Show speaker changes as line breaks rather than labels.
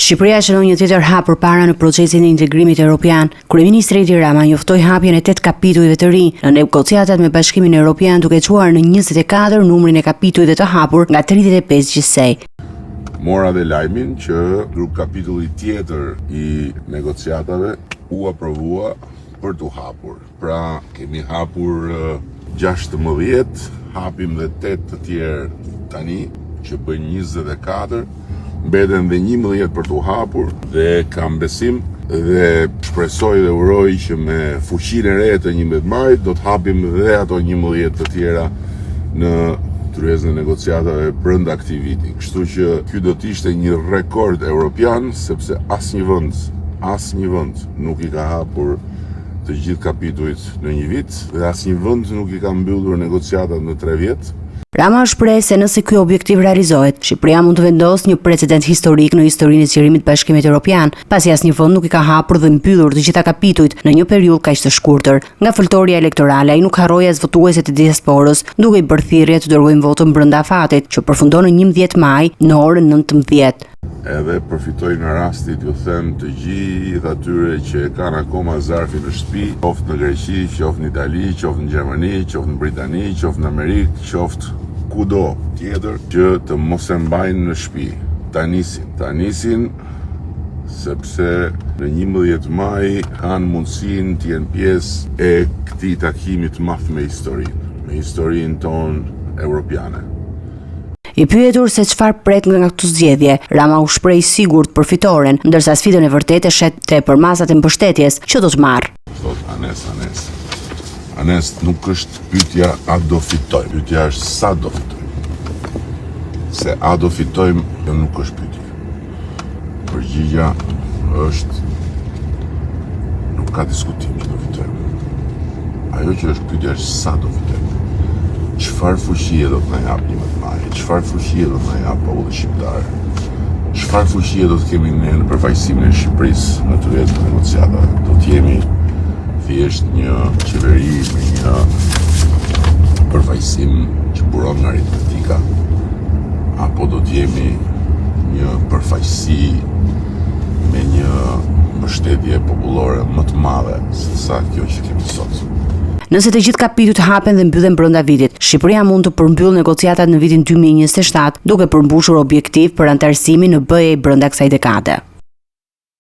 Shqipëria shënon një tjetër hap përpara në procesin e integrimit evropian. Kryeministri Edi Rama njoftoi hapjen e 8 kapitujve të ri në negociatat me Bashkimin Evropian, duke çuar në 24 numrin e kapitujve të hapur nga 35 gjithsej.
Mora dhe lajmin që grup kapitulli tjetër i negociatave u aprovua për të hapur. Pra kemi hapur 16, hapim dhe 8 të tjerë tani, që bëjnë 24, mbeten dhe 11 për të hapur dhe kam besim dhe shpresoj dhe uroj që me fuqinë e re të 11 majit do të hapim dhe ato 11 të tjera në tryezën e negociatave brenda këtij viti. Kështu që ky do të ishte një rekord evropian, sepse asnjë vend nuk i ka hapur të gjithë kapitujt në një vit dhe asnjë vend nuk i ka mbyllur negociatat në 3 vjet.
Rama shpreh se nëse ky objektiv realizohet, Shqipëria mund të vendosë një precedent historik në historinë e zgjerimit të Bashkimit Evropian, pasi asnjë vend nuk i ka hapur dhe mbyllur të gjitha kapitujt në një periudhë kaq të shkurtër. Nga foltoria elektorale, ai nuk harroi as votuesit e diasporës, duke i bërë thirrje të dërgojnë votën brenda afatit, që përfundon në 11 maj në orën 19.
Edhe përfitoj nga rasti t'ju them të gjithë atyre që kanë akoma zarfin në shtëpi, qoftë në Greqi, qoftë në Itali, qoftë në Gjermani, qoftë në Britani, qoftë në Amerikë, qoftë kudo tjetër, që të mos e mbajnë në shtëpi. Ta nisin sepse në 11 maj kanë mundësinë të jenë pjesë e këtij takimi të madh me historinë tonë evropiane.
I pyetur se çfarë pret nga këtë zgjedhje, Rama u shpreh i sigurt për fitoren, ndërsa sfidën e vërtetë shet tepër masat e mbështetjes që do të marrë.
Thot Anes, nuk është pyetja a do fitojmë, pyetja është sa do fitojmë. Se a do fitojmë, nuk është pyetje. Përgjigja është nuk ka diskutim që do fitojmë. Ajo që është pyetja është sa do fitojmë. Çfarë fuqie do të na jap 11 maji? Çfarë fuqie do të na jap populli shqiptar? Çfarë fuqie do të kemi ne në përfaqësimin e Shqipërisë në tryezën e negociatave? Do të jemi thjesht një qeveri me një përfaqësim që buron nga aritmetika, apo do të jemi një përfaqësi me një mbështetje popullore më të madhe se sa kjo që kemi sot?
Nëse të gjithë kapitujt hapen dhe mbyllen brenda vitit, Shqipëria mund të përmbyllë negociatat në vitin 2027, duke përmbushur objektiv për anëtarësimin në BE brenda kësaj dekade.